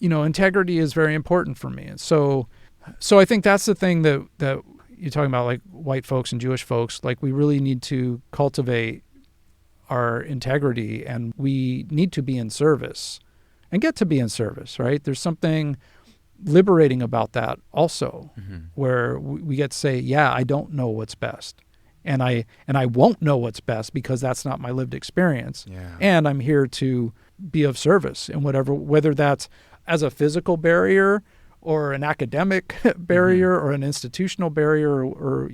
integrity is very important for me. And so I think that's the thing that you're talking about, like white folks and Jewish folks, like we really need to cultivate our integrity, and we need to be in service and get to be in service, right? There's something liberating about that also, where we get to say, yeah, I don't know what's best. And I won't know what's best because that's not my lived experience. Yeah. And I'm here to be of service in whether that's as a physical barrier or an academic barrier or an institutional barrier or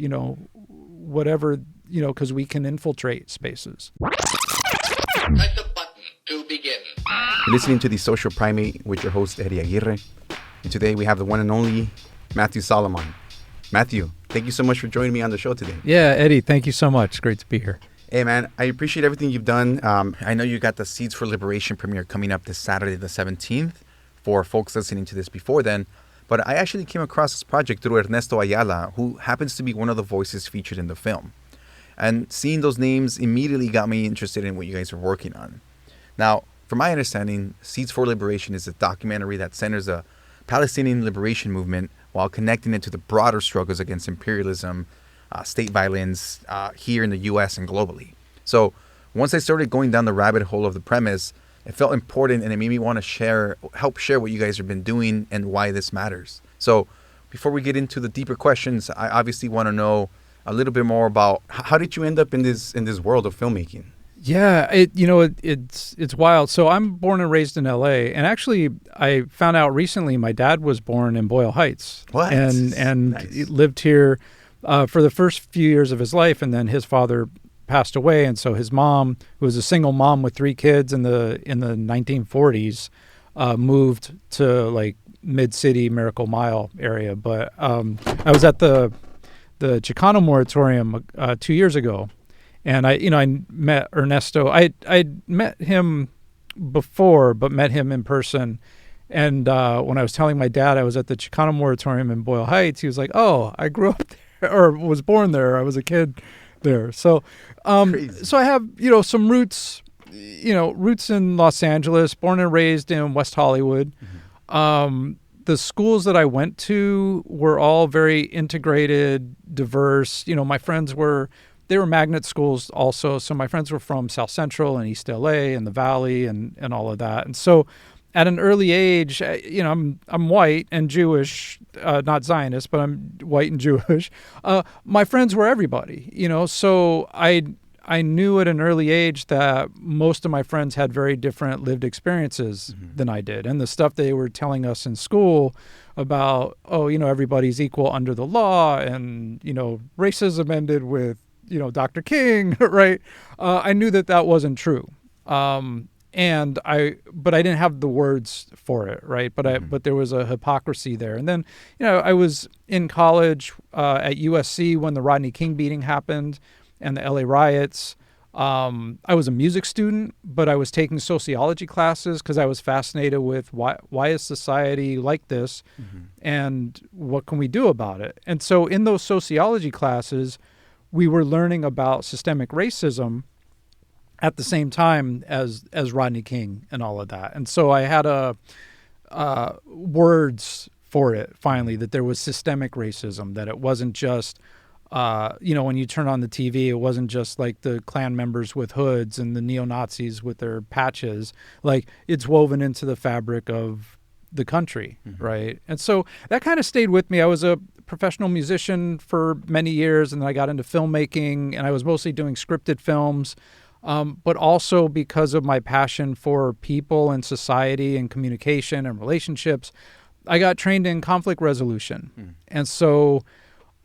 whatever, because we can infiltrate spaces. Press the button to begin. You're listening to the Social Primate with your host, Eddie Aguirre. And today we have the one and only Matthew Solomon. Matthew, thank you so much for joining me on the show today. Yeah, Eddie, thank you so much. It's great to be here. Hey, man, I appreciate everything you've done. I know you got the Seeds for Liberation premiere coming up this Saturday, the 17th, for folks listening to this before then. But I actually came across this project through Ernesto Ayala, who happens to be one of the voices featured in the film. And seeing those names immediately got me interested in what you guys are working on. Now, from my understanding, Seeds for Liberation is a documentary that centers a Palestinian liberation movement while connecting it to the broader struggles against imperialism, state violence here in the U.S. and globally. So once I started going down the rabbit hole of the premise, it felt important and it made me want to help share what you guys have been doing and why this matters. So before we get into the deeper questions, I obviously want to know a little bit more about how did you end up in this world of filmmaking? Yeah, it's wild. So I'm born and raised in LA, and actually I found out recently my dad was born in Boyle Heights. What? And Nice. He lived here for the first few years of his life, and then his father passed away, and so his mom, who was a single mom with 3 kids in the 1940s, moved to like mid-city Miracle Mile area. But I was at the Chicano moratorium 2 years ago. And I met Ernesto. I met him before, but met him in person. And when I was telling my dad I was at the Chicano moratorium in Boyle Heights, he was like, "Oh, I grew up there, or was born there. I was a kid there." So, so I have some roots, roots in Los Angeles. Born and raised in West Hollywood. The schools that I went to were all very integrated, diverse. My friends were. They were magnet schools also. So my friends were from South Central and East LA and the Valley and all of that. And so at an early age, I'm white and Jewish, not Zionist, but I'm white and Jewish. My friends were everybody, so I knew at an early age that most of my friends had very different lived experiences than I did. And the stuff they were telling us in school about, everybody's equal under the law and, racism ended with, Dr. King, right? I knew that wasn't true. But I didn't have the words for it, right? But there was a hypocrisy there. And then, I was in college at USC when the Rodney King beating happened and the LA riots. I was a music student, but I was taking sociology classes because I was fascinated with why is society like this and what can we do about it? And so in those sociology classes, we were learning about systemic racism at the same time as Rodney King and all of that. And so I had words for it finally, that there was systemic racism, that it wasn't just, when you turn on the TV, it wasn't just like the Klan members with hoods and the neo-Nazis with their patches. Like it's woven into the fabric of the country, right? And so that kind of stayed with me. I was a professional musician for many years, and then I got into filmmaking, and I was mostly doing scripted films, but also because of my passion for people and society and communication and relationships, I got trained in conflict resolution. And so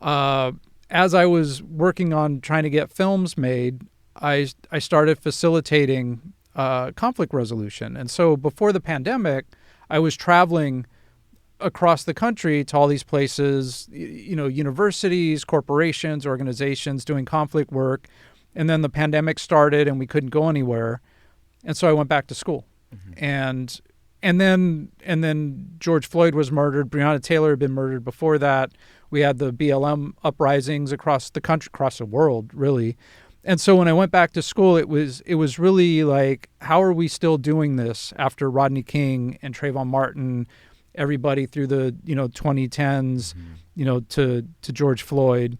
as I was working on trying to get films made, I started facilitating conflict resolution. And so before the pandemic, I was traveling across the country to all these places, universities, corporations, organizations doing conflict work. And then the pandemic started and we couldn't go anywhere. And so I went back to school. And then George Floyd was murdered. Breonna Taylor had been murdered before that. We had the BLM uprisings across the country, across the world, really. And so when I went back to school, it was really like, how are we still doing this after Rodney King and Trayvon Martin, everybody through the 2010s, to George Floyd.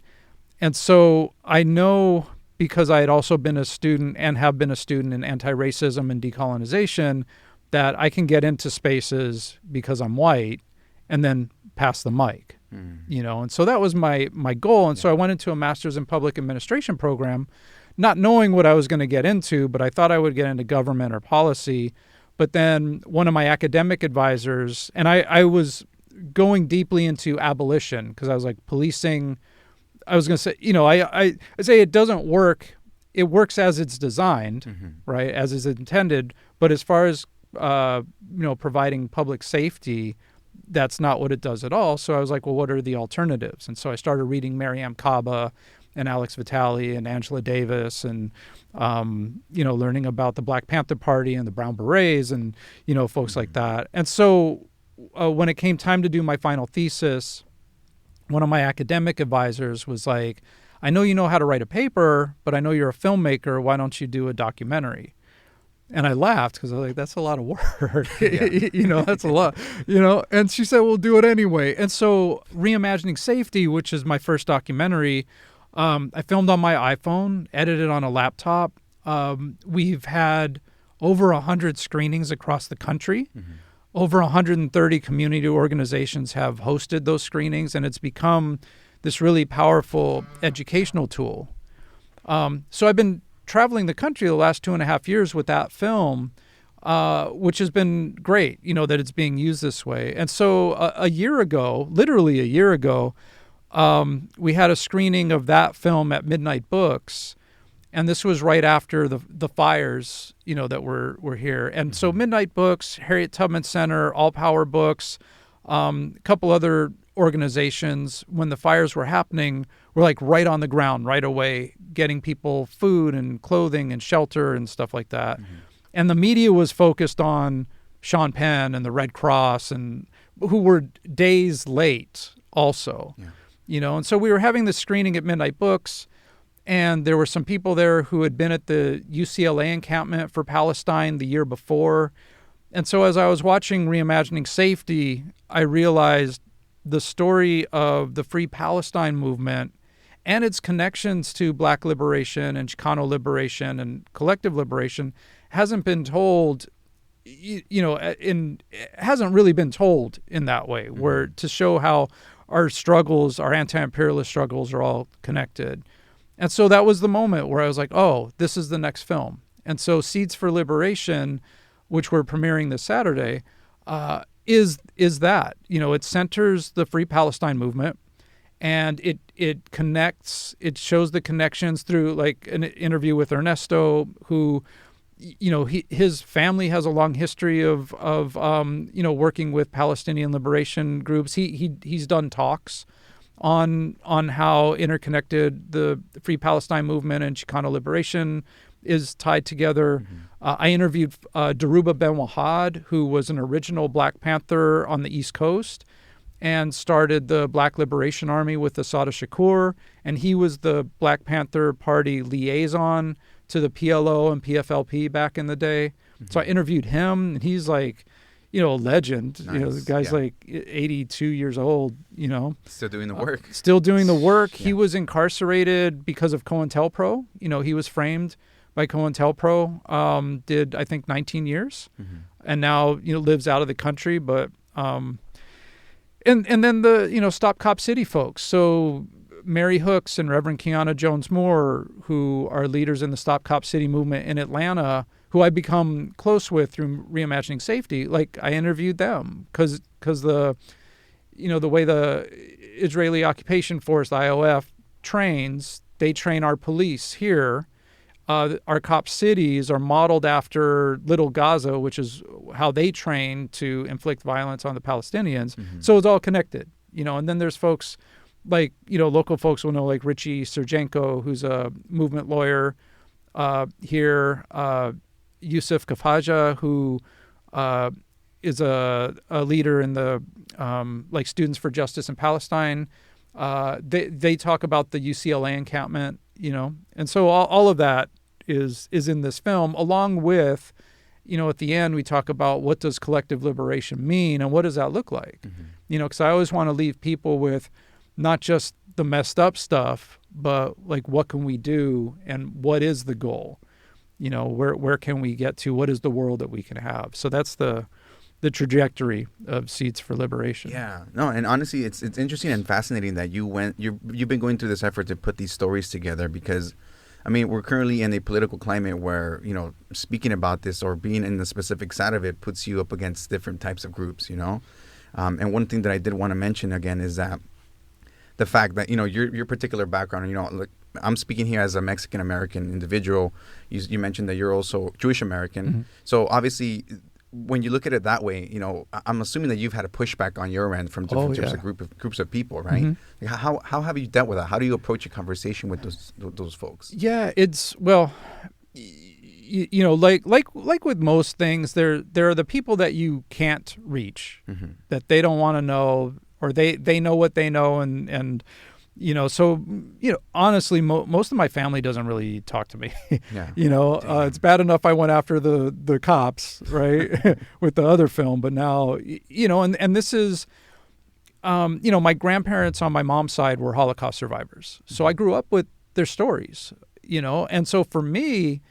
And so I know, because I had also been a student and have been a student in anti-racism and decolonization, that I can get into spaces because I'm white and then pass the mic, and so that was my goal. And so I went into a master's in public administration program, not knowing what I was going to get into, but I thought I would get into government or policy. But then one of my academic advisors, and I was going deeply into abolition, because I was like, policing, I was going to say, I say it doesn't work. It works as it's designed, right, as is intended. But as far as, providing public safety, that's not what it does at all. So I was like, well, what are the alternatives? And so I started reading Mariame Kaba and Alex Vitale and Angela Davis, and, learning about the Black Panther Party and the Brown Berets and, folks like that. And so when it came time to do my final thesis, one of my academic advisors was like, I know you know how to write a paper, but I know you're a filmmaker. Why don't you do a documentary? And I laughed, because I was like, that's a lot of work. That's a lot, And she said, well, do it anyway. And so Reimagining Safety, which is my first documentary, I filmed on my iPhone, edited on a laptop. We've had over 100 screenings across the country. Over 130 community organizations have hosted those screenings, and it's become this really powerful educational tool. So I've been traveling the country the last 2.5 years with that film, which has been great, that it's being used this way. And so literally a year ago, we had a screening of that film at Midnight Books. And this was right after the fires, that were here. And so Midnight Books, Harriet Tubman Center, All Power Books, a couple other organizations, when the fires were happening, were like right on the ground right away, getting people food and clothing and shelter and stuff like that. And the media was focused on Sean Penn and the Red Cross, and who were days late also, And so we were having this screening at Midnight Books, and there were some people there who had been at the UCLA encampment for Palestine the year before. And so as I was watching Reimagining Safety, I realized the story of the Free Palestine movement and its connections to Black liberation and Chicano liberation and collective liberation hasn't been told, hasn't really been told in that way, where to show how our struggles, our anti-imperialist struggles, are all connected. And so that was the moment where I was like, oh, this is the next film. And so Seeds for Liberation, which we're premiering this Saturday, is that. It centers the Free Palestine movement, and it connects, it shows the connections through like an interview with Ernesto, who, his family has a long history of working with Palestinian liberation groups. He's done talks on how interconnected the Free Palestine movement and Chicano liberation is tied together. I interviewed Daruba Ben Wahad, who was an original Black Panther on the East Coast and started the Black Liberation Army with Assata Shakur, and he was the Black Panther Party liaison to the PLO and PFLP back in the day. So I interviewed him, and he's like, a legend. Nice. The guy's like 82 years old, Still doing the work. Still doing the work. Yeah. He was incarcerated because of COINTELPRO. He was framed by COINTELPRO, did, I think, 19 years, and now, lives out of the country. But, and then the, Stop Cop City folks. So Mary Hooks and Reverend Kiana Jones-Moore, who are leaders in the Stop Cop City movement in Atlanta, who I become close with through Reimagining Safety. Like, I interviewed them because the way the Israeli occupation force, the IOF, trains, they train our police here. Our cop cities are modeled after Little Gaza, which is how they train to inflict violence on the Palestinians. So it's all connected, and then there's folks like, local folks will know, like Richie Sergenko, who's a movement lawyer here, Yusuf Kafaja, who is a leader in the Students for Justice in Palestine. They talk about the UCLA encampment, And so all of that is in this film, along with, at the end we talk about what does collective liberation mean and what does that look like? Because I always want to leave people with not just the messed up stuff, but like, what can we do and what is the goal? Where can we get to? What is the world that we can have? So that's the trajectory of Seeds for Liberation. Yeah, no, and honestly, it's interesting and fascinating that you've been going through this effort to put these stories together, because, I mean, we're currently in a political climate where, speaking about this or being in the specific side of it puts you up against different types of groups, And one thing that I did want to mention again is that the fact that, your particular background, like, I'm speaking here as a Mexican American individual. You mentioned that you're also Jewish American. So obviously, when you look at it that way, I'm assuming that you've had a pushback on your end from different types of groups of people, right? Like, how have you dealt with that? How do you approach a conversation with those folks? Yeah, it's, well, like with most things, there are the people that you can't reach, that they don't want to know, or they know what they know, and so honestly, most of my family doesn't really talk to me. It's bad enough I went after the cops, right, with the other film, but now and this is my grandparents on my mom's side were Holocaust survivors, so I grew up with their stories, and so for me,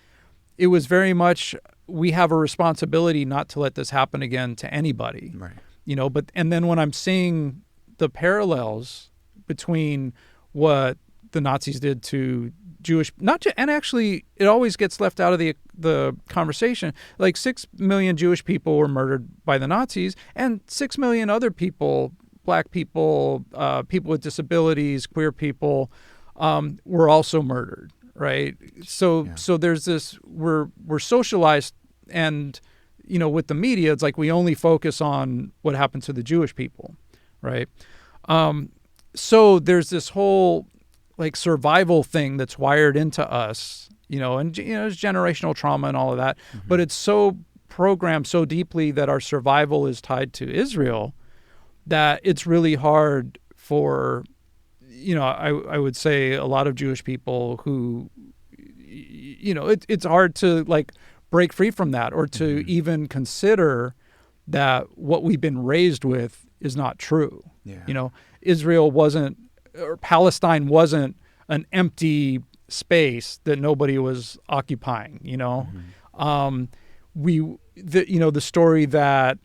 it was very much, we have a responsibility not to let this happen again to anybody, right? And then when I'm seeing the parallels between what the Nazis did to Jewish, and actually it always gets left out of the conversation. Like 6 million Jewish people were murdered by the Nazis, and 6 million other people, black people, people with disabilities, queer people, were also murdered, right? So there's this, we're socialized, and with the media, it's like we only focus on what happened to the Jewish people, right? So there's this whole like survival thing that's wired into us, and it's generational trauma and all of that, but it's so programmed so deeply that our survival is tied to Israel that it's really hard for, I would say a lot of Jewish people who, it's hard to like break free from that, or to even consider that what we've been raised with is not true. Israel wasn't, or Palestine wasn't an empty space that nobody was occupying. The story that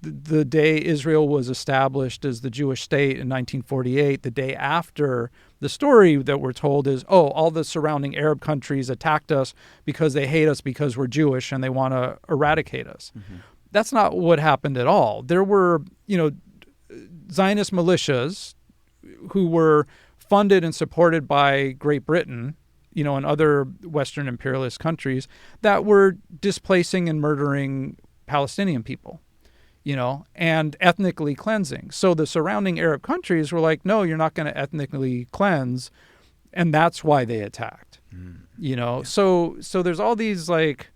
the day Israel was established as the Jewish state in 1948, the day after, the story that we're told is, all the surrounding Arab countries attacked us because they hate us because we're Jewish and they want to eradicate us. That's not what happened at all. There were, Zionist militias who were funded and supported by Great Britain, and other Western imperialist countries that were displacing and murdering Palestinian people, and ethnically cleansing. So the surrounding Arab countries were like, no, you're not going to ethnically cleanse. And that's why they attacked, So there's all these like,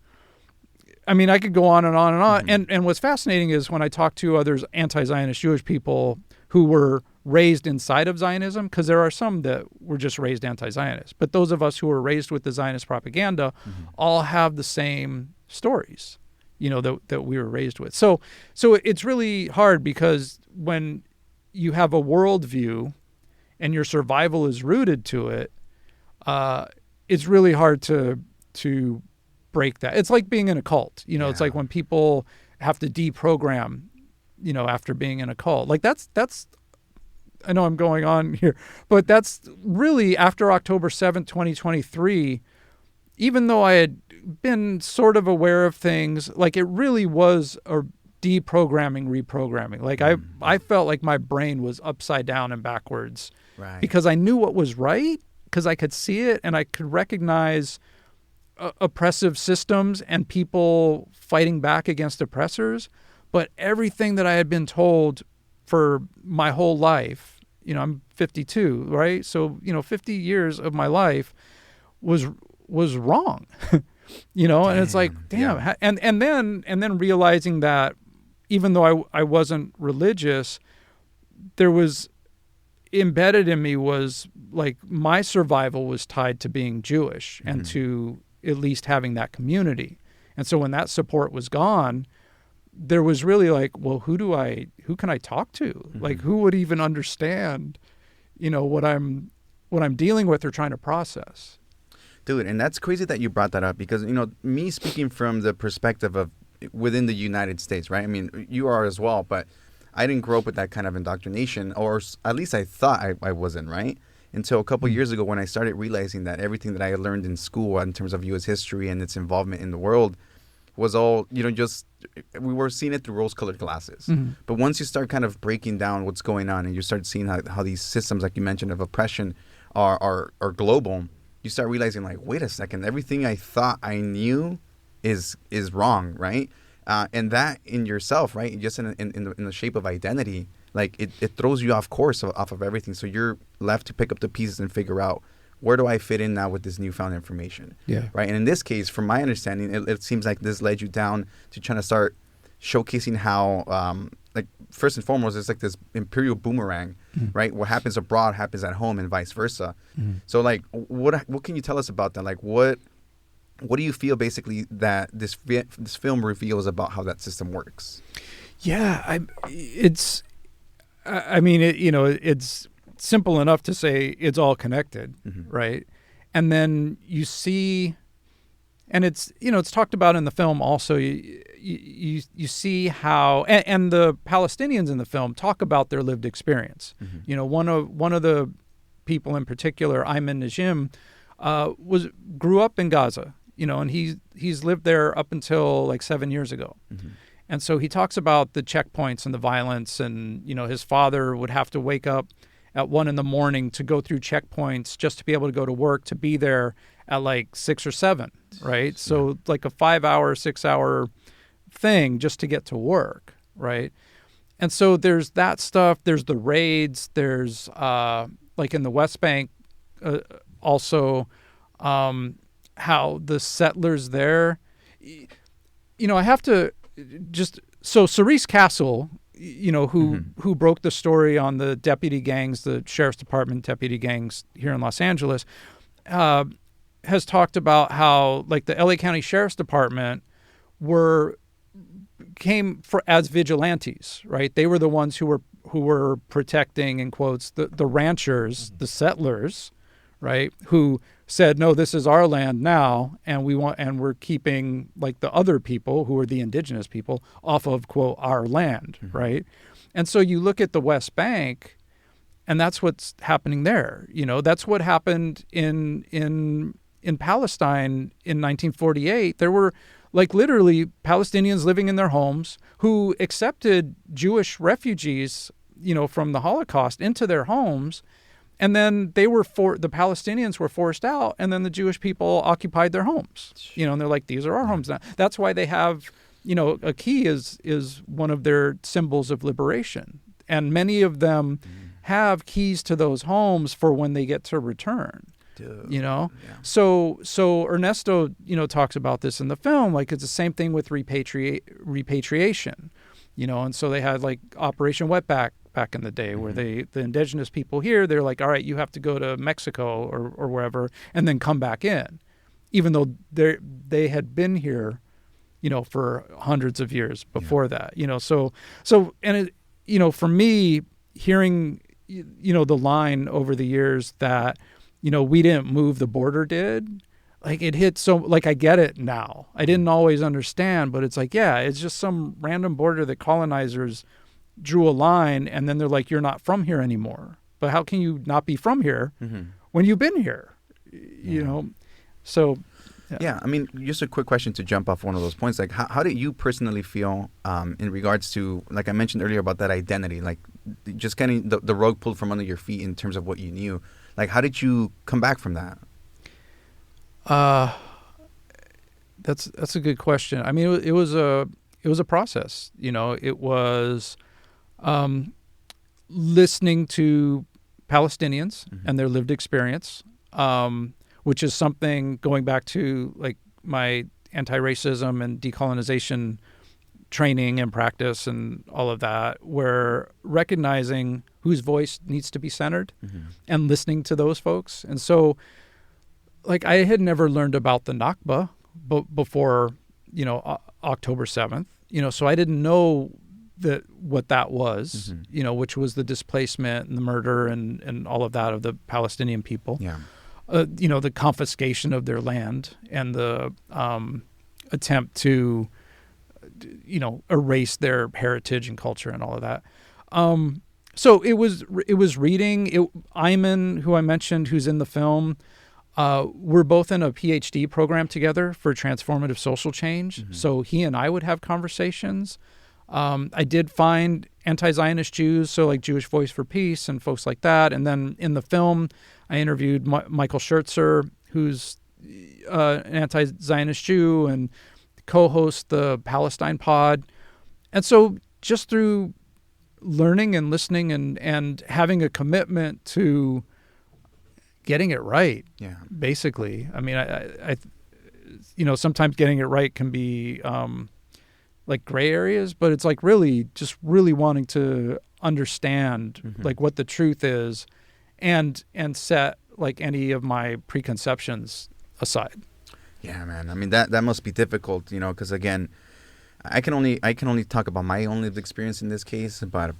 I mean, I could go on and on and on. And what's fascinating is when I talk to other anti-Zionist Jewish people who were raised inside of Zionism, because there are some that were just raised anti-Zionist, but those of us who were raised with the Zionist propaganda all have the same stories, that we were raised with. So it's really hard, because when you have a worldview and your survival is rooted to it, it's really hard to break that. It's like being in a cult. It's like when people have to deprogram, after being in a cult. Like that's I know I'm going on here, but that's really after October 7th, 2023, even though I had been sort of aware of things, like it really was a deprogramming, reprogramming. Like I felt like my brain was upside down and backwards, right? Because I knew what was right, because I could see it and I could recognize oppressive systems and people fighting back against oppressors. But everything that I had been told for my whole life, I'm 52, right? So, 50 years of my life was wrong, and it's like, damn. Yeah. And then realizing that even though I wasn't religious, there was, embedded in me was like my survival was tied to being Jewish and to at least having that community. And so when that support was gone, there was really like, well, who can I talk to? Like, who would even understand, what I'm dealing with or trying to process? Dude, and that's crazy that you brought that up because, me speaking from the perspective of within the United States, right? I mean, you are as well, but I didn't grow up with that kind of indoctrination, or at least I thought I wasn't, right? Until a couple years ago when I started realizing that everything that I had learned in school in terms of U.S. history and its involvement in the world was all, just we were seeing it through rose-colored glasses. But once you start kind of breaking down what's going on and you start seeing how these systems, like you mentioned, of oppression are global, you start realizing, like, wait a second, everything I thought I knew is wrong, right? And that in yourself, right, just in the shape of identity, like it throws you off course off of everything. So you're left to pick up the pieces and figure out, where do I fit in now with this newfound information? Yeah. Right. And in this case, from my understanding, it seems like this led you down to trying to start showcasing how, like, first and foremost, it's like this imperial boomerang, right? What happens abroad happens at home and vice versa. So, like, what can you tell us about that? Like, what do you feel basically that this film reveals about how that system works? Yeah, it's simple enough to say it's all connected, right? And then you see, and it's talked about in the film also. You see how, and the Palestinians in the film talk about their lived experience. One of the people in particular, Ayman Najim, grew up in Gaza. And he's lived there up until like 7 years ago. And so he talks about the checkpoints and the violence, and his father would have to wake up at 1 a.m. to go through checkpoints just to be able to go to work, to be there at like 6 or 7, right? So like a 5-hour, 6-hour thing just to get to work, right? And so there's that stuff. There's the raids. There's like in the West Bank also how the settlers there, I have to just, so Cerise Castle, who broke the story on the deputy gangs, the sheriff's department deputy gangs here in Los Angeles, has talked about how, like, the LA County Sheriff's Department came as vigilantes, right? They were the ones who were protecting, in quotes, the ranchers, the settlers, right? Who said, no, this is our land now, and we're keeping, like, the other people who are the indigenous people off of, quote, our land, right? And so you look at the West Bank, and that's what's happening there. That's what happened in Palestine in 1948. There were, like, literally Palestinians living in their homes who accepted Jewish refugees, from the Holocaust into their homes. And then the Palestinians were forced out, and then the Jewish people occupied their homes. And they're like, these are our homes now. That's why they have, a key is one of their symbols of liberation. And many of them have keys to those homes for when they get to return. Dude. Yeah. So Ernesto, talks about this in the film. Like, it's the same thing with repatriation, and so they had, like, Operation Wetback back in the day, where the indigenous people here, they're like, all right, you have to go to Mexico or wherever and then come back in, even though they had been here, for hundreds of years before that, so and it, for me, hearing, the line over the years that, we didn't move, the border did, like, it hit so, like, I get it now. I didn't always understand, but it's like, yeah, it's just some random border that colonizers drew a line, and then they're like, you're not from here anymore. But how can you not be from here when you've been here? So yeah, I mean, just a quick question to jump off one of those points. Like, how did you personally feel in regards to, like I mentioned earlier, about that identity, like just getting the rug pulled from under your feet in terms of what you knew? Like, how did you come back from that? That's a good question. I mean, it was a process. It was listening to Palestinians and their lived experience, which is something, going back to, like, my anti-racism and decolonization training and practice and all of that, where recognizing whose voice needs to be centered and listening to those folks. And so, like, I had never learned about the Nakba before, October 7th, so I didn't know what that was, which was the displacement and the murder and all of that of the Palestinian people. Yeah. The confiscation of their land and the attempt to, erase their heritage and culture and all of that. So it was reading. Ayman, who I mentioned, who's in the film, we're both in a PhD program together for transformative social change. So he and I would have conversations. I did find anti-Zionist Jews, so like Jewish Voice for Peace and folks like that. And then in the film, I interviewed Michael Schertzer, who's an anti-Zionist Jew and co-hosts the Palestine Pod. And so just through learning and listening and having a commitment to getting it right, basically. I mean, I sometimes getting it right can be like gray areas, but it's like really wanting to understand like what the truth is and set like any of my preconceptions aside. Yeah, man. I mean, that must be difficult, because again, I can only talk about my own lived experience in this case, but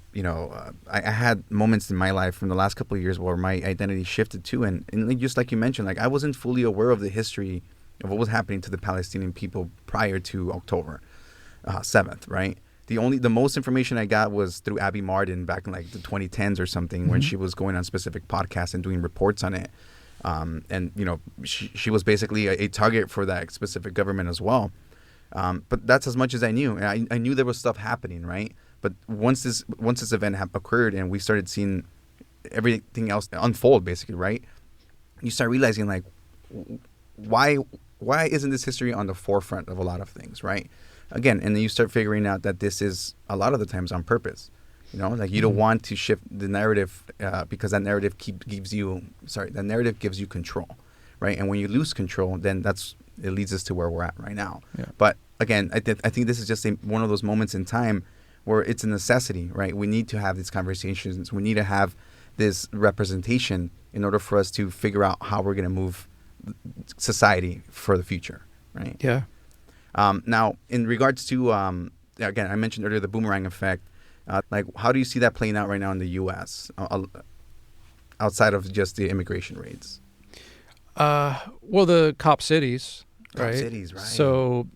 I had moments in my life from the last couple of years where my identity shifted too, and just like you mentioned, like I wasn't fully aware of the history of what was happening to the Palestinian people prior to October 7th, right? The most information I got was through Abby Martin back in like the 2010s or something, when she was going on specific podcasts and doing reports on it. And she was basically a target for that specific government as well. But that's as much as I knew. And I knew there was stuff happening, right? But once this event occurred and we started seeing everything else unfold, basically, right? You start realizing like, why isn't this history on the forefront of a lot of things, right? Again, and then you start figuring out that this is a lot of the times on purpose. Like you don't want to shift the narrative because that narrative gives you control, right? And when you lose control, then it leads us to where we're at right now. Yeah. But again, I think this is just one of those moments in time where it's a necessity, right? We need to have these conversations. We need to have this representation in order for us to figure out how we're going to move society for the future, right? Yeah. Now, in regards to, again, I mentioned earlier the boomerang effect. Like, how do you see that playing out right now in the U.S. Outside of just the immigration raids? Well, the cop cities, right? Cop cities, right. So,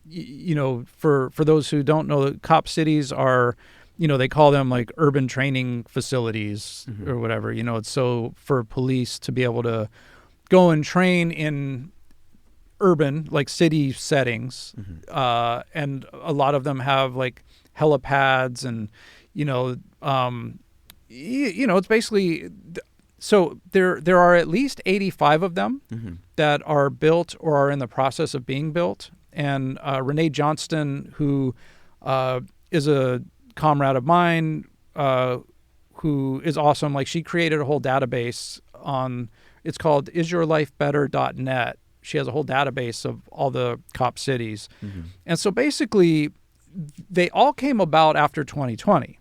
for those who don't know, cop cities are, they call them like urban training facilities or whatever. It's so for police to be able to go and train in urban, like city settings. And a lot of them have like helipads and, it's basically, so there are at least 85 of them that are built or are in the process of being built. And Renee Johnston, who is a comrade of mine, who is awesome. Like she created a whole database it's called isyourlifebetter.net. She has a whole database of all the cop cities. And so basically they all came about after 2020,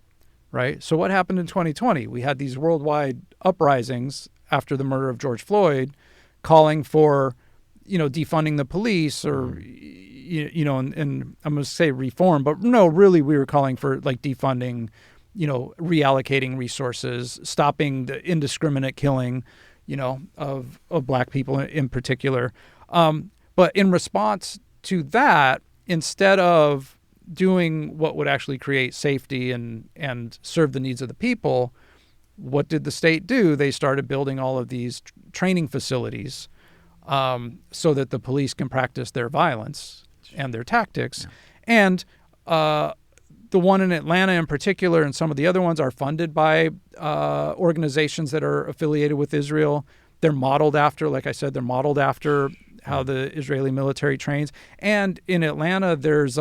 right? So what happened in 2020? We had these worldwide uprisings after the murder of George Floyd calling for, defunding the police or, and I'm going to say reform, but no, really we were calling for like defunding, reallocating resources, stopping the indiscriminate killing, of Black people in particular. But in response to that, instead of doing what would actually create safety and serve the needs of the people, what did the state do? They started building all of these training facilities so that the police can practice their violence and their tactics. Yeah. And the one in Atlanta in particular and some of the other ones are funded by organizations that are affiliated with Israel. They're modeled after, like I said, how the Israeli military trains. And in Atlanta, there was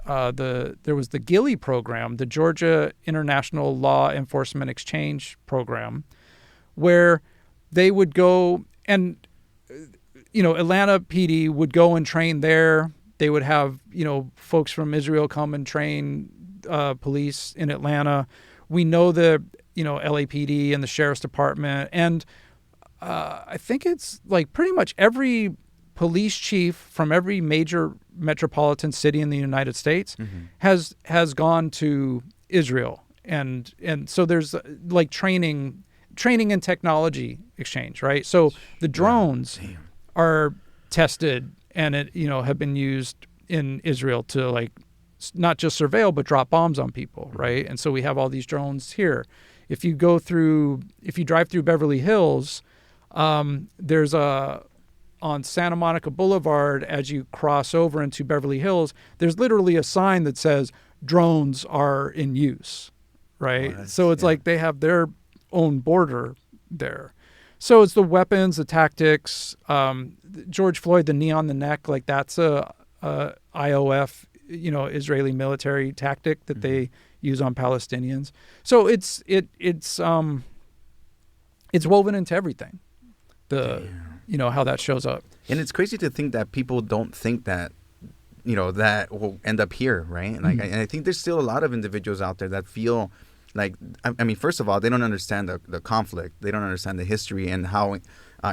the GILEE program, the Georgia International Law Enforcement Exchange Program, where they would go and, Atlanta PD would go and train their They would have, folks from Israel come and train police in Atlanta. We know the, LAPD and the sheriff's department. And I think it's like pretty much every police chief from every major metropolitan city in the United States has gone to Israel. And so there's like training and technology exchange, right? So the drones are tested and have been used in Israel to like not just surveil but drop bombs on people, right? And so we have all these drones here. If you drive through Beverly Hills, there's on Santa Monica Boulevard, as you cross over into Beverly Hills, there's literally a sign that says drones are in use, right? So it's like they have their own border there. So it's the weapons, the tactics, George Floyd, the knee on the neck, like that's a IOF, Israeli military tactic that they use on Palestinians. So it's woven into everything. How that shows up. And it's crazy to think that people don't think that, that will end up here, right? And and I think there's still a lot of individuals out there that feel like, I mean, first of all, they don't understand the conflict. They don't understand the history and how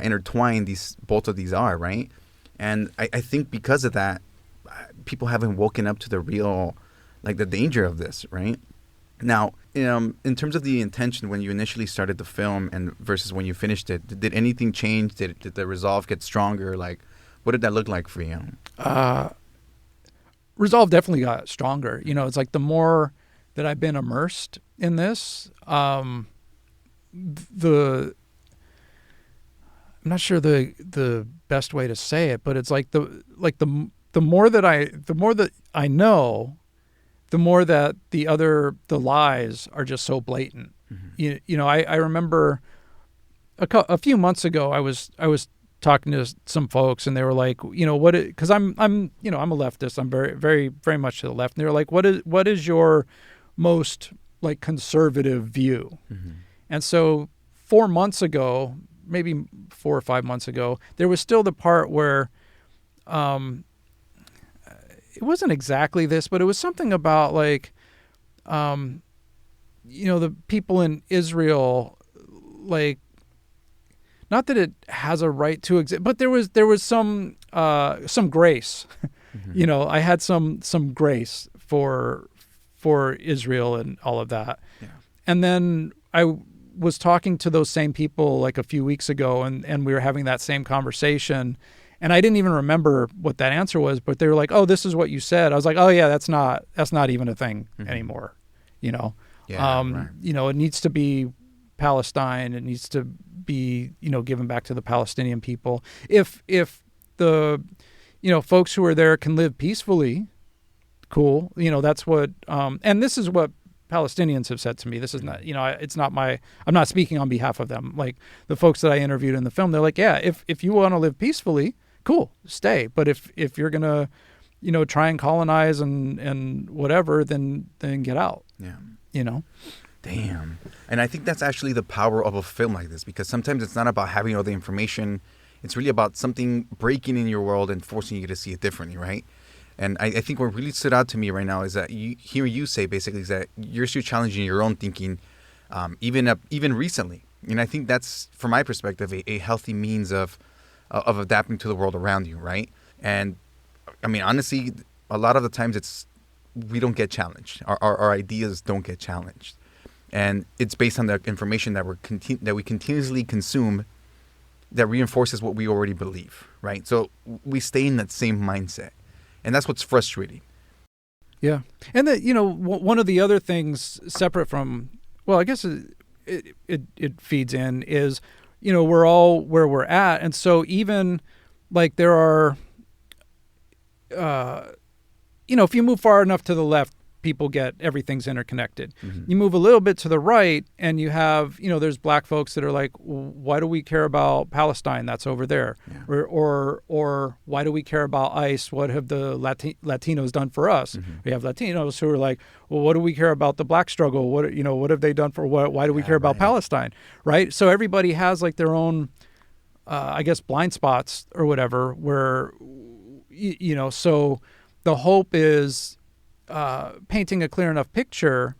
intertwined both of these are, right? And I think because of that, people haven't woken up to the real, like the danger of this, right? Now, in terms of the intention when you initially started the film and versus when you finished it, did anything change? Did the resolve get stronger? Like, what did that look like for you? Resolve definitely got stronger. It's like the more that I've been immersed in this, I'm not sure the best way to say it, but it's like the more that I know, the more that the lies are just so blatant. I remember a few months ago, I was talking to some folks and they were like, because I'm a leftist. I'm very, very, very much to the left. And they were like, what is your most like conservative view? And so 4 months ago, maybe 4 or 5 months ago, there was still the part where, it wasn't exactly this, but it was something about like, the people in Israel, like, not that it has a right to exist, but there was some grace. I had some grace for Israel and all of that. Yeah. And then I was talking to those same people like a few weeks ago, and we were having that same conversation. And I didn't even remember what that answer was, but they were like, "Oh, this is what you said." I was like, "Oh yeah, that's not even a thing anymore." Yeah, right. It needs to be Palestine. It needs to be, given back to the Palestinian people. If the, folks who are there can live peacefully, cool. That's what, and this is what Palestinians have said to me. This is not, it's not I'm not speaking on behalf of them. Like the folks that I interviewed in the film, they're like, yeah, if you want to live peacefully, cool, stay. But if you're gonna, try and colonize and whatever, then get out. Yeah. Damn. And I think that's actually the power of a film like this, because sometimes it's not about having all the information. It's really about something breaking in your world and forcing you to see it differently, right? And I think what really stood out to me right now is that hearing you say basically is that you're still challenging your own thinking, even recently. And I think that's, from my perspective, a healthy means of adapting to the world around you, right? And I mean, honestly, a lot of the times we don't get challenged. Our ideas don't get challenged. And it's based on the information that we continuously consume that reinforces what we already believe, right? So we stay in that same mindset. And that's what's frustrating. Yeah. And one of the other things separate from, well, I guess it feeds in is, we're all where we're at. And so even like there are, if you move far enough to the left, people get everything's interconnected. You move a little bit to the right and you have, there's black folks that are like, why do we care about Palestine? That's over there. Yeah. Or why do we care about ICE? What have the Latinos done for us? We have Latinos who are like, well, what do we care about the black struggle? What have they done for why do we care about Palestine? Right. So everybody has like their own, I guess, blind spots or whatever, where, So the hope is painting a clear enough picture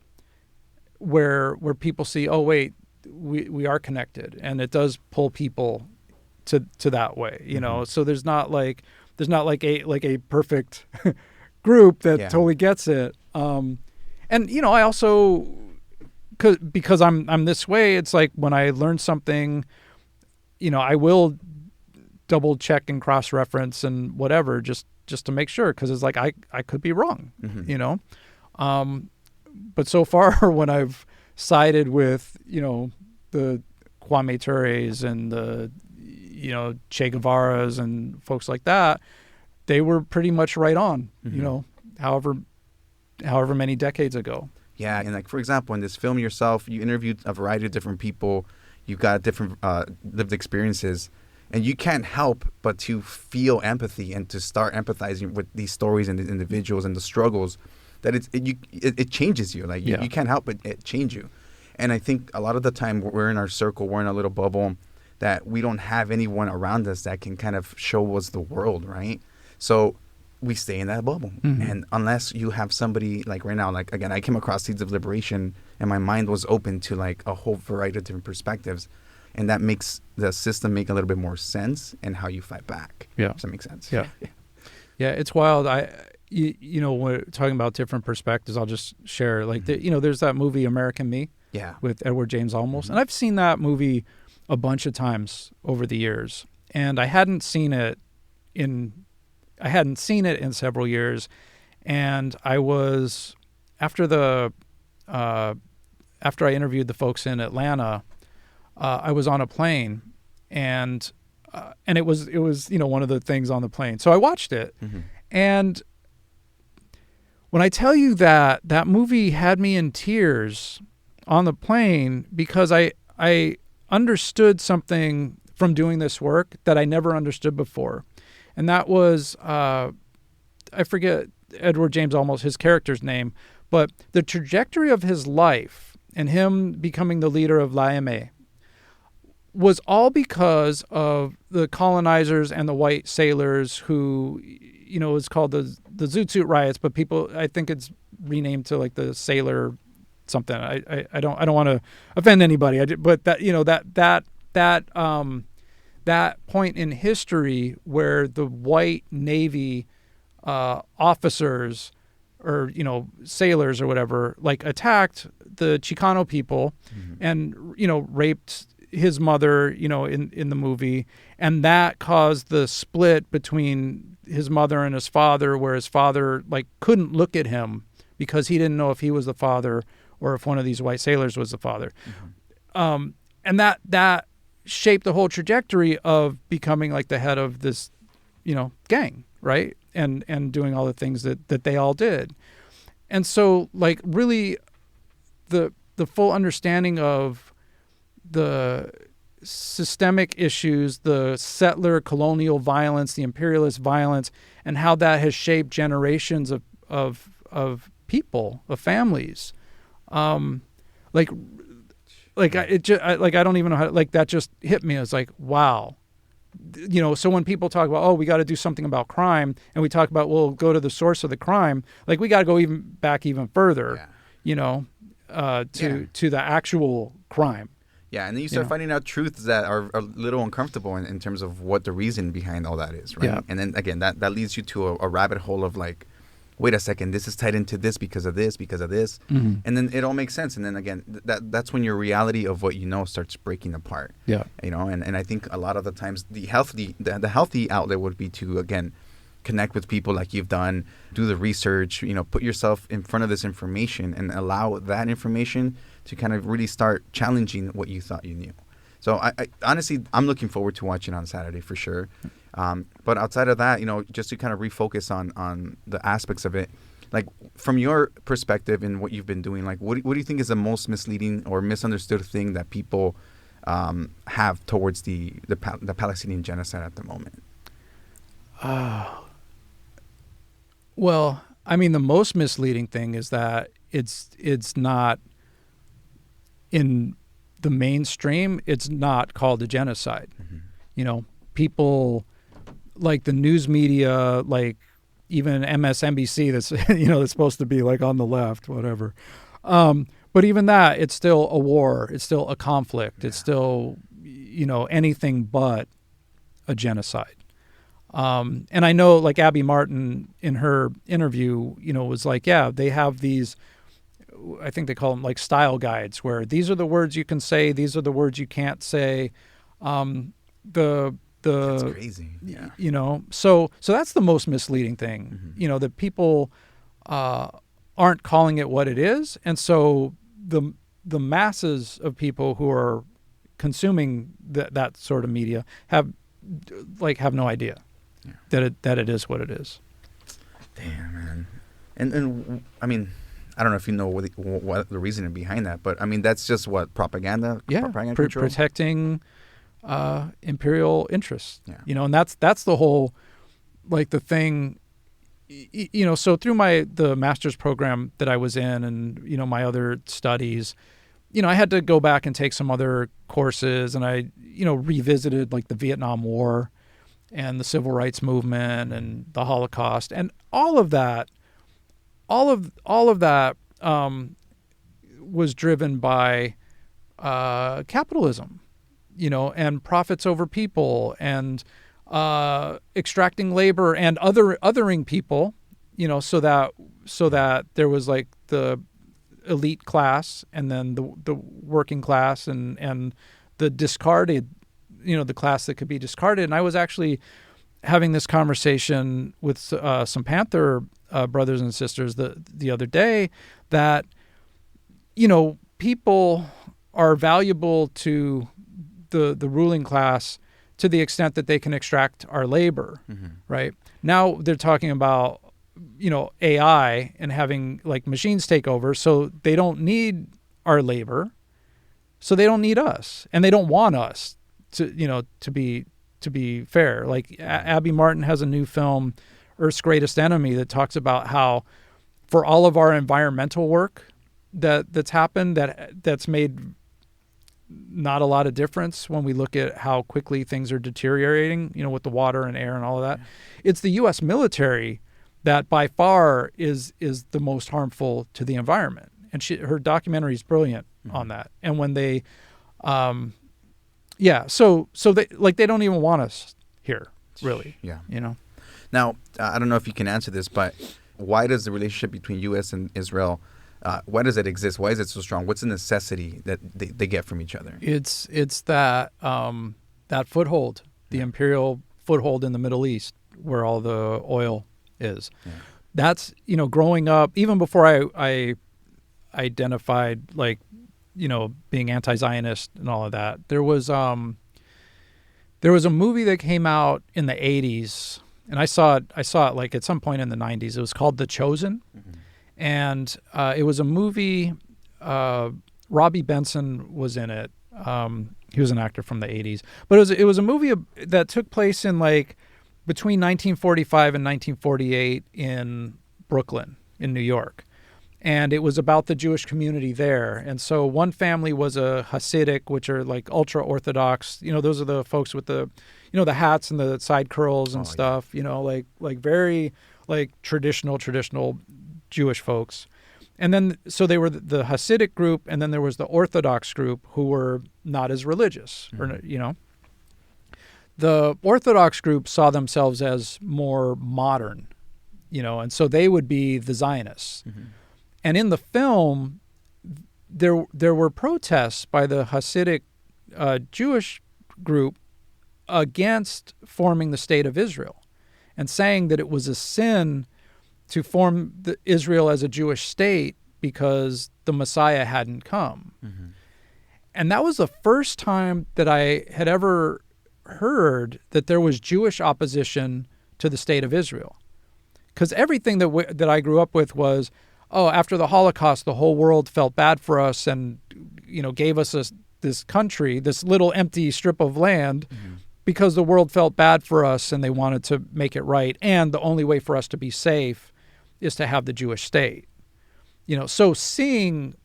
where people see, oh wait, we are connected, and it does pull people to that way, So there's not like a perfect group that totally gets it. And I also, because I'm this way, it's like when I learn something, I will double check and cross reference and whatever, just to make sure, because it's like I could be wrong, but so far when I've sided with the Kwame Tures and the Che Guevara's and folks like that, they were pretty much right on, however many decades ago. Yeah, and like for example, in this film yourself, you interviewed a variety of different people. You've got different lived experiences, and you can't help but to feel empathy and to start empathizing with these stories and the individuals and the struggles. That it changes you. Like you can't help but it change you. And I think a lot of the time we're in our circle, we're in a little bubble, that we don't have anyone around us that can kind of show us the world, right? So we stay in that bubble. Mm-hmm. And unless you have somebody like right now, like again, I came across Seeds of Liberation and my mind was open to like a whole variety of different perspectives. And that makes the system make a little bit more sense and how you fight back. Yeah. Does that make sense? Yeah. Yeah, it's wild. When we're talking about different perspectives, I'll just share like, there's that movie American Me. Yeah. With Edward James Olmos. Mm-hmm. And I've seen that movie a bunch of times over the years. And I hadn't seen it in several years. And I was after I interviewed the folks in Atlanta, I was on a plane and it was one of the things on the plane. So I watched it. Mm-hmm. And when I tell you that movie had me in tears on the plane, because I understood something from doing this work that I never understood before. And that was, I forget Edward James Olmos, his character's name, but the trajectory of his life and him becoming the leader of l'AME was all because of the colonizers and the white sailors who, it's called the Zoot Suit riots, but people, I think it's renamed to like the sailor something. I don't want to offend anybody. But that that point in history where the white Navy officers or sailors or whatever like attacked the Chicano people, mm-hmm. and raped his mother in the movie, and that caused the split between his mother and his father, where his father like couldn't look at him because he didn't know if he was the father or if one of these white sailors was the father. Mm-hmm. And that shaped the whole trajectory of becoming like the head of this, gang, right? And doing all the things that they all did. And so like really the full understanding of the systemic issues, the settler colonial violence, the imperialist violence, and how that has shaped generations of people, of families. I don't even know how, like that just hit me. It's like, wow. So when people talk about, oh, we got to do something about crime, and we talk about, well, go to the source of the crime, like we got to go even further, to the actual crime. Yeah, and then you start finding out truths that are a little uncomfortable in terms of what the reason behind all that is, right? Yeah. And then again, that leads you to a rabbit hole of like, wait a second, this is tied into this because of this, mm-hmm. and then it all makes sense. And then again, that's when your reality of what starts breaking apart. Yeah, and I think a lot of the times the healthy outlet would be to again connect with people like you've done, do the research, put yourself in front of this information and allow that information to kind of really start challenging what you thought you knew. So I honestly, I'm looking forward to watching on Saturday for sure. But outside of that, just to kind of refocus on the aspects of it, like from your perspective and what you've been doing, like what do you think is the most misleading or misunderstood thing that people have towards the Palestinian genocide at the moment? Well, I mean, the most misleading thing is that it's not in the mainstream. It's not called a genocide. Mm-hmm. People like the news media, like even MSNBC, that's that's supposed to be like on the left, whatever. But even that, it's still a war. It's still a conflict. It's still anything but a genocide. And I know, like Abby Martin in her interview, was like, yeah, they have these, I think they call them like style guides, where these are the words you can say, these are the words you can't say. That's crazy. Yeah. So that's the most misleading thing, that people aren't calling it what it is. And so the masses of people who are consuming that sort of media have no idea that it is what it is. Damn, man. And I mean, I don't know if you know what the reasoning behind that, but I mean, that's just what propaganda. Yeah, propaganda control? protecting imperial interests. Yeah. And that's the whole, like, the thing. So through the master's program that I was in, and my other studies, I had to go back and take some other courses, and I revisited like the Vietnam War and the civil rights movement and the Holocaust, and all of that was driven by capitalism, and profits over people, and extracting labor and othering people, so that there was like the elite class, and then the working class, and the discarded, the class that could be discarded. And I was actually having this conversation with some Panther brothers and sisters the other day, that people are valuable to the ruling class to the extent that they can extract our labor. Right now they're talking about AI and having like machines take over, so they don't need our labor, so they don't need us, and they don't want us to be fair. Like Abby Martin has a new film, Earth's Greatest Enemy, that talks about how for all of our environmental work that's happened, that's made not a lot of difference when we look at how quickly things are deteriorating, with the water and air and all of that. It's the U.S. military that by far is the most harmful to the environment. And her documentary is brilliant on that. And when they, so they don't even want us here, really. Yeah. Now, I don't know if you can answer this, but why does the relationship between U.S. and Israel, why does it exist? Why is it so strong? What's the necessity that they get from each other? It's that foothold, the imperial foothold in the Middle East, where all the oil is. Yeah. That's, growing up, even before I identified, like, being anti-Zionist and all of that, there was a movie that came out in the 80s, and I saw it like at some point in the 90s. It was called The Chosen. And it was a movie, Robbie Benson was in it. He was an actor from the 80s. But it was a movie that took place in like between 1945 and 1948 in Brooklyn, in New York. And it was about the Jewish community there. And so one family was a Hasidic, which are like ultra-Orthodox. Those are the folks with the, the hats and the side curls and stuff, like very like traditional Jewish folks. And then, so they were the Hasidic group, and then there was the Orthodox group who were not as religious, or, The Orthodox group saw themselves as more modern, and so they would be the Zionists. And in the film, there were protests by the Hasidic Jewish group against forming the state of Israel, and saying that it was a sin to form Israel as a Jewish state because the Messiah hadn't come. And that was the first time that I had ever heard that there was Jewish opposition to the state of Israel. Because everything that I grew up with was, after the Holocaust, the whole world felt bad for us and, gave us this country, this little empty strip of land, because the world felt bad for us and they wanted to make it right. And the only way for us to be safe is to have the Jewish state. So seeing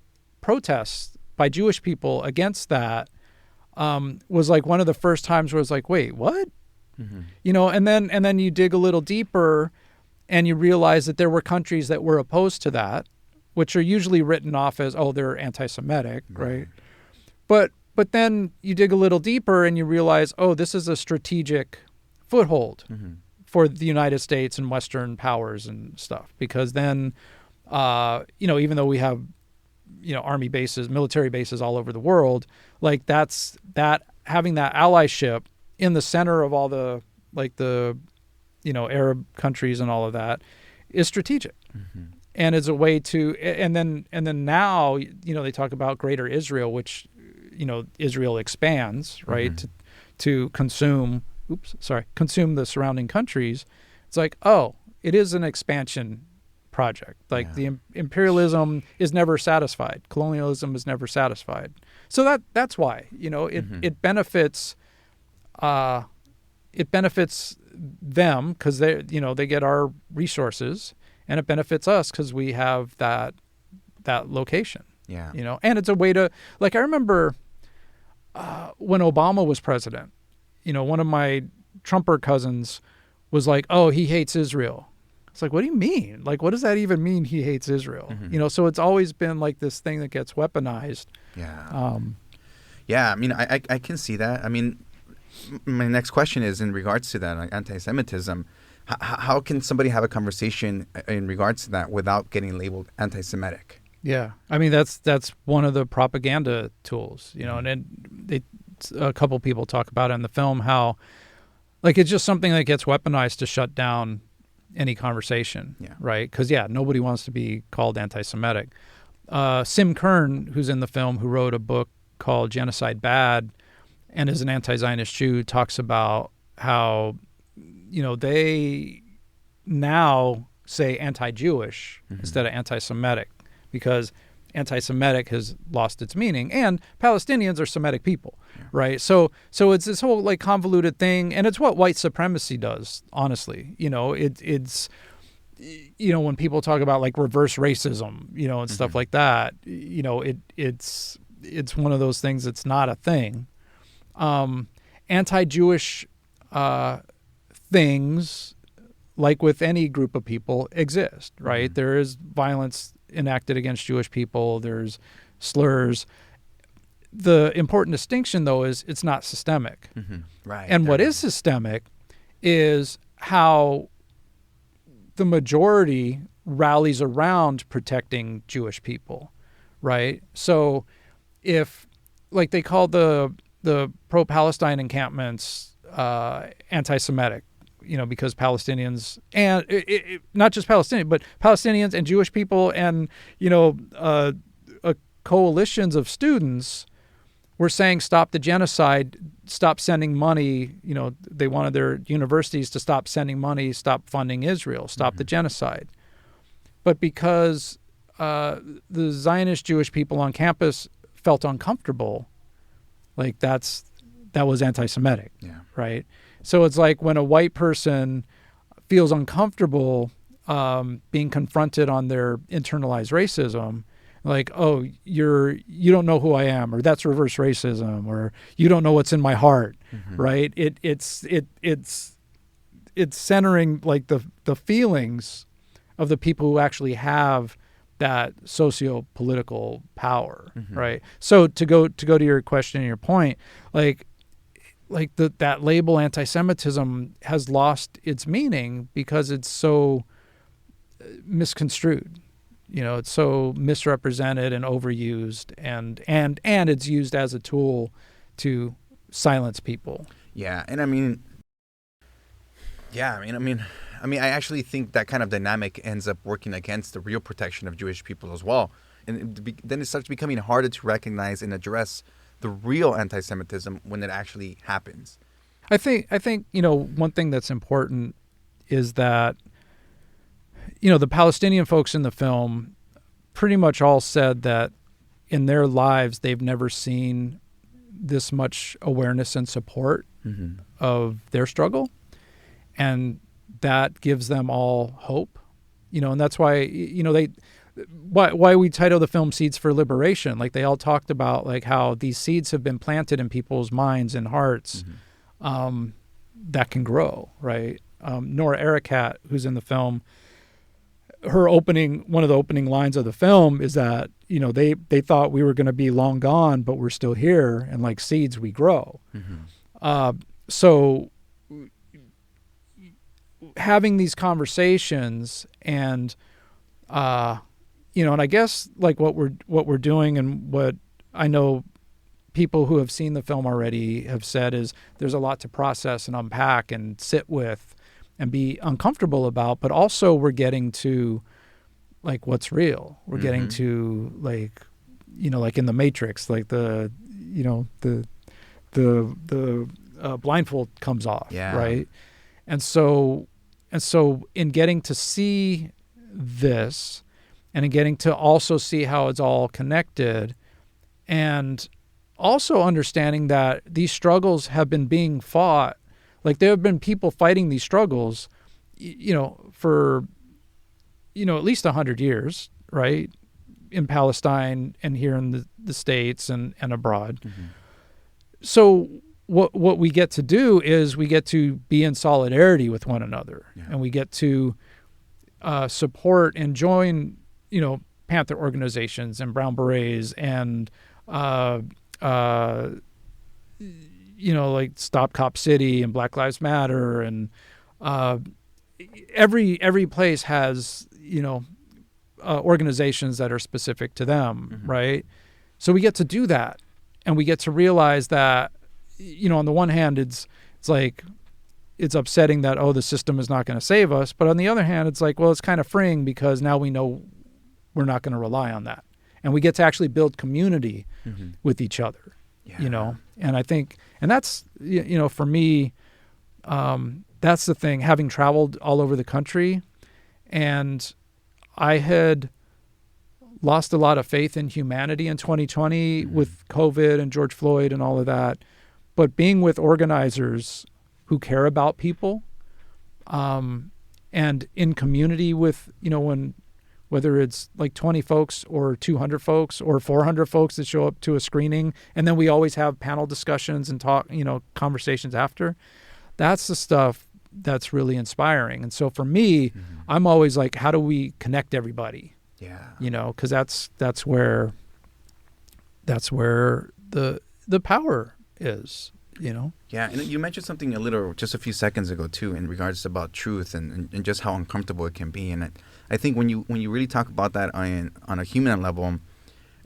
protests by Jewish people against that was like one of the first times where I was like, wait, what? You know, and then you dig a little deeper and you realize that there were countries that were opposed to that, which are usually written off as, oh, they're anti-Semitic, right? But then you dig a little deeper and you realize, oh, this is a strategic foothold for the United States and Western powers and stuff. Because then, you know, even though we have, you know, army bases, military bases all over the world, like that having that allyship in the center of all the, like the, you know, Arab countries and all of that is strategic. And it's a way to, and then now, you know, they talk about Greater Israel, which, you know, Israel expands, right, to consume the surrounding countries. It's like, oh, it is an expansion project. Like the imperialism is never satisfied. Colonialism is never satisfied. So that's why, you know, it benefits them because they, you know, they get our resources, and it benefits us because we have that location. Yeah. You know, and it's a way to, like, I remember when Obama was president, you know, one of my Trumper cousins was like, oh, he hates Israel. It's like, what do you mean? Like, what does that even mean, he hates Israel? You know, so it's always been like this thing that gets weaponized. Yeah. Yeah, I mean, I can see that. I mean, my next question is in regards to that, like anti-Semitism. How can somebody have a conversation in regards to that without getting labeled anti-Semitic? Yeah, I mean that's one of the propaganda tools, you know, and then a couple people talk about it in the film how, like, it's just something that gets weaponized to shut down any conversation, right? Because nobody wants to be called anti-Semitic. Sim Kern, who's in the film, who wrote a book called Genocide Bad, and is an anti-Zionist Jew, talks about how, you know, they now say anti-Jewish instead of anti-Semitic because anti-Semitic has lost its meaning, and Palestinians are Semitic people, right? So it's this whole like convoluted thing, and it's what white supremacy does, honestly. You know, it's you know, when people talk about like reverse racism, you know, and stuff like that, you know, it's one of those things that's not a thing. Anti-Jewish things, like with any group of people, exist, right? There is violence enacted against Jewish people. There's slurs. The important distinction, though, is it's not systemic. Right. And what is systemic is how the majority rallies around protecting Jewish people, right? So if, like, they call the pro-Palestine encampments anti-Semitic, you know, because Palestinians, and not just Palestinians, but Palestinians and Jewish people and, you know, coalitions of students were saying, stop the genocide, stop sending money. You know, they wanted their universities to stop sending money, stop funding Israel, stop the genocide. But because the Zionist Jewish people on campus felt uncomfortable, like that was anti-Semitic, right? So it's like when a white person feels uncomfortable being confronted on their internalized racism, like, oh, you don't know who I am, or that's reverse racism, or you don't know what's in my heart, right? It's centering like the feelings of the people who actually have that socio-political power, right? So to go to your question and your point, like that label anti-Semitism has lost its meaning because it's so misconstrued. You know, it's so misrepresented and overused, and it's used as a tool to silence people. Yeah, and I mean, I actually think that kind of dynamic ends up working against the real protection of Jewish people as well. And then it starts becoming harder to recognize and address the real anti-Semitism when it actually happens. I think, you know, one thing that's important is that, you know, the Palestinian folks in the film pretty much all said that in their lives they've never seen this much awareness and support of their struggle. And that gives them all hope, you know, and that's why, you know, why we title the film Seeds for Liberation. Like, they all talked about like how these seeds have been planted in people's minds and hearts, that can grow, right? Nora Ericat, who's in the film, one of the opening lines of the film is that, they thought we were going to be long gone, but we're still here, and like seeds we grow. So having these conversations and and I guess like what we're doing, and what I know people who have seen the film already have said, is there's a lot to process and unpack and sit with and be uncomfortable about, but also we're getting to like what's real. We're getting to like, like in the Matrix, like the blindfold comes off, right? And so in getting to see this, and in getting to also see how it's all connected, and also understanding that these struggles have been being fought, like there have been people fighting these struggles, for, at least 100 years, right? In Palestine and here in the States and abroad. So what we get to do is we get to be in solidarity with one another, and we get to support and join, Panther organizations and Brown Berets and, like Stop Cop City and Black Lives Matter, and every place has, organizations that are specific to them, right? So we get to do that, and we get to realize that, on the one hand, it's like, it's upsetting that, the system is not going to save us. But on the other hand, it's like, well, it's kind of freeing, because now we know we're not going to rely on that. And we get to actually build community with each other, And I think, and that's, for me, that's the thing, having traveled all over the country, and I had lost a lot of faith in humanity in 2020 with COVID and George Floyd and all of that. But being with organizers who care about people, and in community with, whether it's like 20 folks or 200 folks or 400 folks that show up to a screening, and then we always have panel discussions and talk, conversations after, that's the stuff that's really inspiring. And so for me, I'm always like, how do we connect everybody? Because that's where the power is, Yeah, and you mentioned something just a few seconds ago too, in regards about truth and just how uncomfortable it can be. And I think when you really talk about that on a human level,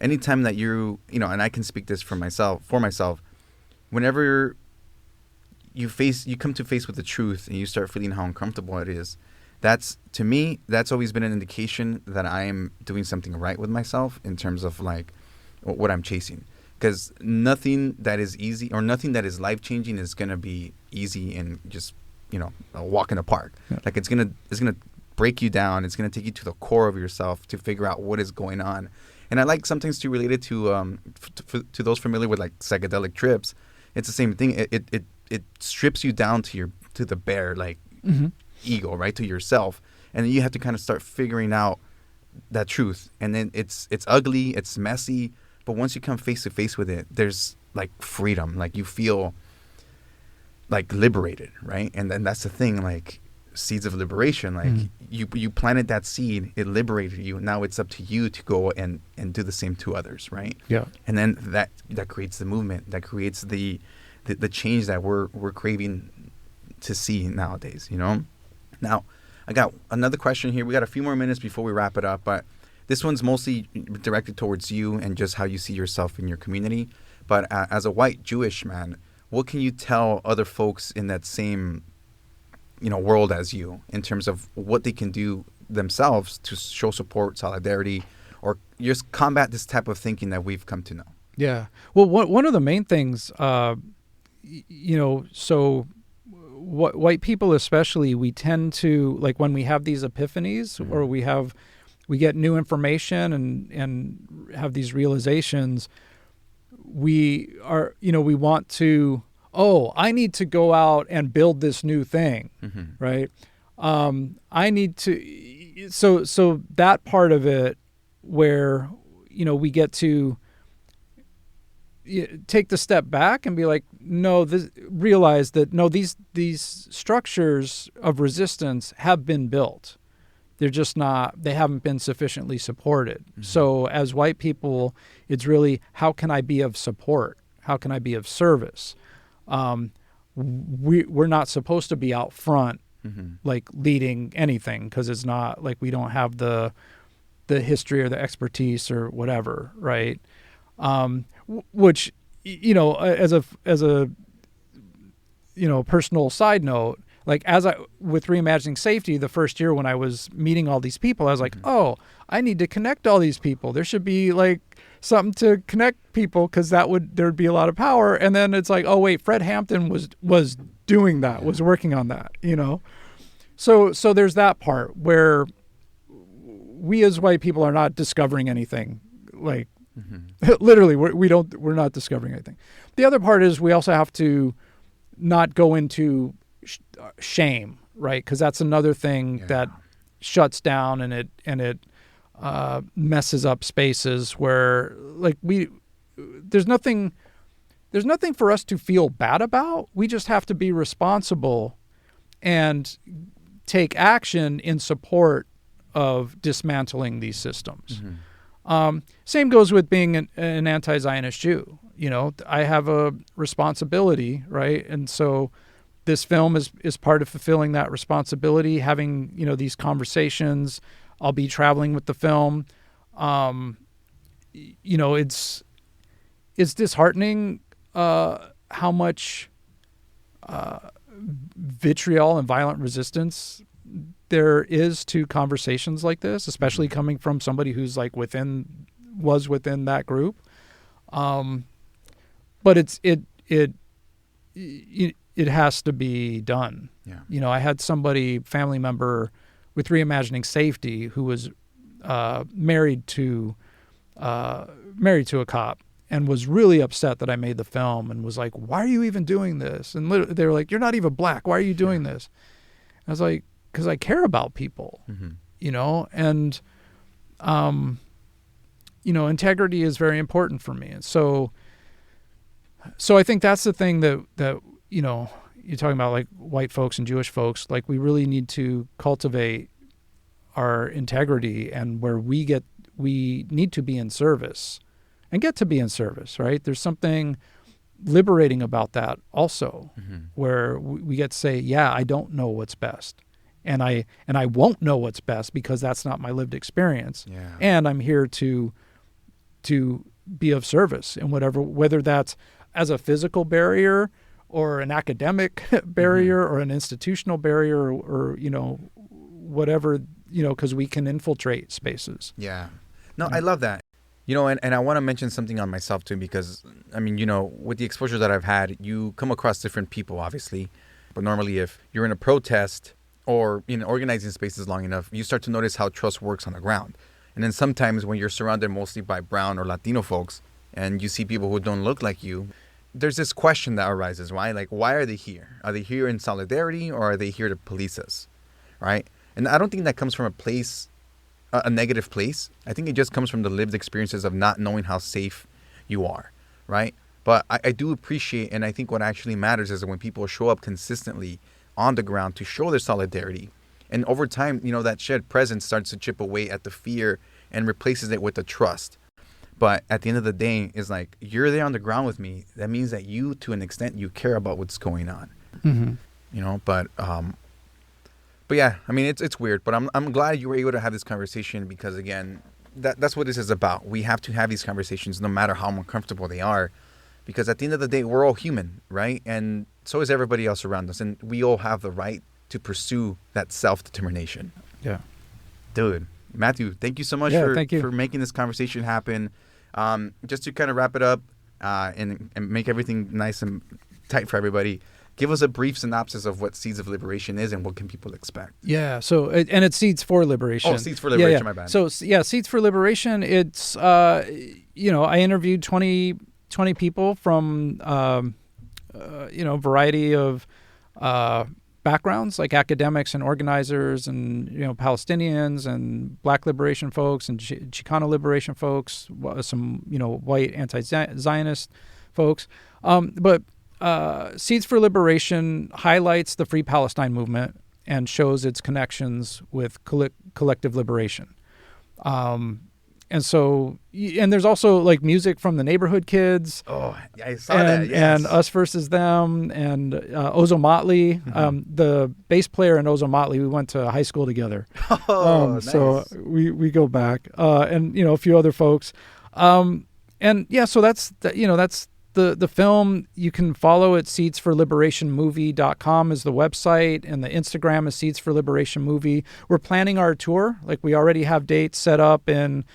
anytime that and I can speak this for myself, whenever you come to face with the truth and you start feeling how uncomfortable it is, that's always been an indication that I am doing something right with myself in terms of like what I'm chasing. Because nothing that is easy or nothing that is life-changing is going to be easy and just, a walk in the park. Yeah. Like it's going to break you down. It's going to take you to the core of yourself to figure out what is going on. And I like sometimes to relate it to those familiar with like psychedelic trips. It's the same thing. It strips you down to the bare like ego, right? To yourself. And then you have to kind of start figuring out that truth. And then it's ugly, it's messy. But once you come face to face with it, there's like freedom. Like you feel like liberated, right? And then that's the thing, like seeds of liberation. Like you planted that seed, it liberated you. Now it's up to you to go and do the same to others, right? Yeah. And then that creates the movement, that creates the change that we're craving to see nowadays, Now, I got another question here. We got a few more minutes before we wrap it up, but this one's mostly directed towards you and just how you see yourself in your community. But as a white Jewish man, what can you tell other folks in that same, world as you in terms of what they can do themselves to show support, solidarity, or just combat this type of thinking that we've come to know? Yeah. Well, one of the main things, so white people especially, we tend to, like when we have these epiphanies or we get new information and have these realizations, we want to, I need to go out and build this new thing, right? I need to, so that part of it where, we get to take the step back and be like, no, realize that no, these structures of resistance have been built. They're just not, they haven't been sufficiently supported. Mm-hmm. So as white people, it's really, how can I be of support? How can I be of service? We're not supposed to be out front, mm-hmm. like leading anything, because it's not like we don't have the history or the expertise or whatever, right? Which, as a personal side note, like with reimagining safety, the first year when I was meeting all these people, I was like, mm-hmm. oh, I need to connect all these people. There should be like something to connect people, because there'd be a lot of power. And then it's like, oh wait, Fred Hampton was doing that, was working on that, So there's that part where we as white people are not discovering anything, like mm-hmm. literally we're not discovering anything. The other part is we also have to not go into shame, right? Because that's another thing that shuts down and it messes up spaces where like there's nothing for us to feel bad about. We just have to be responsible and take action in support of dismantling these systems. Mm-hmm. Same goes with being an anti-Zionist Jew. I have a responsibility, right? And so this film is part of fulfilling that responsibility, having, these conversations. I'll be traveling with the film. It's disheartening how much vitriol and violent resistance there is to conversations like this, especially coming from somebody who's like was within that group. But it has to be done. Yeah. I had family member with Reimagining Safety, who was married to a cop and was really upset that I made the film and was like, why are you even doing this? And they were like, you're not even black. Why are you doing this? I was like, because I care about people, mm-hmm. And, integrity is very important for me. And so I think that's the thing that you're talking about, like white folks and Jewish folks, like we really need to cultivate our integrity, and where we need to be in service and get to be in service, right? There's something liberating about that also, mm-hmm. where we get to say, yeah, I don't know what's best. And I won't know what's best because that's not my lived experience. Yeah. And I'm here to be of service in whether that's as a physical barrier or an academic barrier, mm-hmm. or an institutional barrier, or whatever, because we can infiltrate spaces. Yeah. No, I love that. And I want to mention something on myself too, because with the exposure that I've had, you come across different people, obviously. But normally if you're in a protest or in organizing spaces long enough, you start to notice how trust works on the ground. And then sometimes when you're surrounded mostly by brown or Latino folks and you see people who don't look like you, there's this question that arises, right? Like, why are they here? Are they here in solidarity, or are they here to police us, right? And I don't think that comes from a negative place. I think it just comes from the lived experiences of not knowing how safe you are, right? But I do appreciate, and I think what actually matters is when people show up consistently on the ground to show their solidarity. And over time, that shared presence starts to chip away at the fear and replaces it with the trust. But at the end of the day, it's like, you're there on the ground with me. That means that you, to an extent, you care about what's going on. Mm-hmm. But yeah, it's weird. But I'm glad you were able to have this conversation, because again, that's what this is about. We have to have these conversations no matter how uncomfortable they are, because at the end of the day, we're all human, right? And so is everybody else around us. And we all have the right to pursue that self-determination. Yeah. Dude, Matthew, thank you so much for making this conversation happen. Just to kind of wrap it up and make everything nice and tight for everybody, give us a brief synopsis of what Seeds of Liberation is and what can people expect. Yeah, so it's Seeds for Liberation. Oh, Seeds for Liberation, yeah. My bad. So, Seeds for Liberation, it's, I interviewed 20 people from, variety of backgrounds, like academics and organizers and, Palestinians and Black liberation folks and Chicano liberation folks, some, white anti-Zionist folks. But Seeds for Liberation highlights the Free Palestine movement and shows its connections with collective liberation. And there's also like music from the Neighborhood Kids. Oh, I saw that. Yes. And Us Versus Them and Ozo Motley. The bass player in Ozo Motley, we went to high school together. Oh, nice. So we go back. And a few other folks. So that's the film. You can follow at seedsforliberationmovie.com is the website, and the Instagram is Seeds for Liberation Movie. We're planning our tour. Like, we already have dates set up in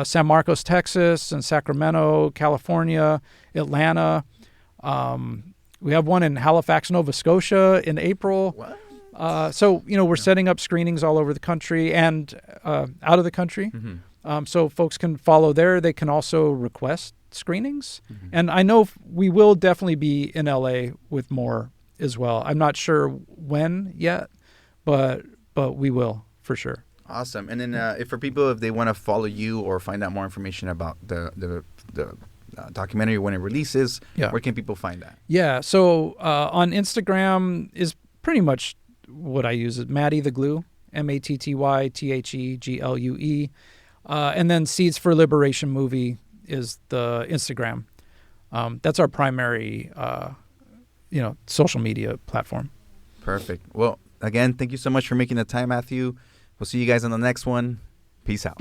San Marcos, Texas, and Sacramento, California, Atlanta. We have one in Halifax, Nova Scotia in April. What? We're setting up screenings all over the country and out of the country. So folks can follow there. They can also request screenings. And I know we will definitely be in LA with more as well. I'm not sure when yet, but we will for sure. Awesome. And then if they want to follow you or find out more information about the documentary when it releases, where can people find that? Yeah. So on Instagram is pretty much what I use. Is Matty the Glue, MattyTheGlue. And then Seeds for Liberation Movie is the Instagram. That's our primary, social media platform. Perfect. Well, again, thank you so much for making the time, Matthew. We'll see you guys on the next one. Peace out.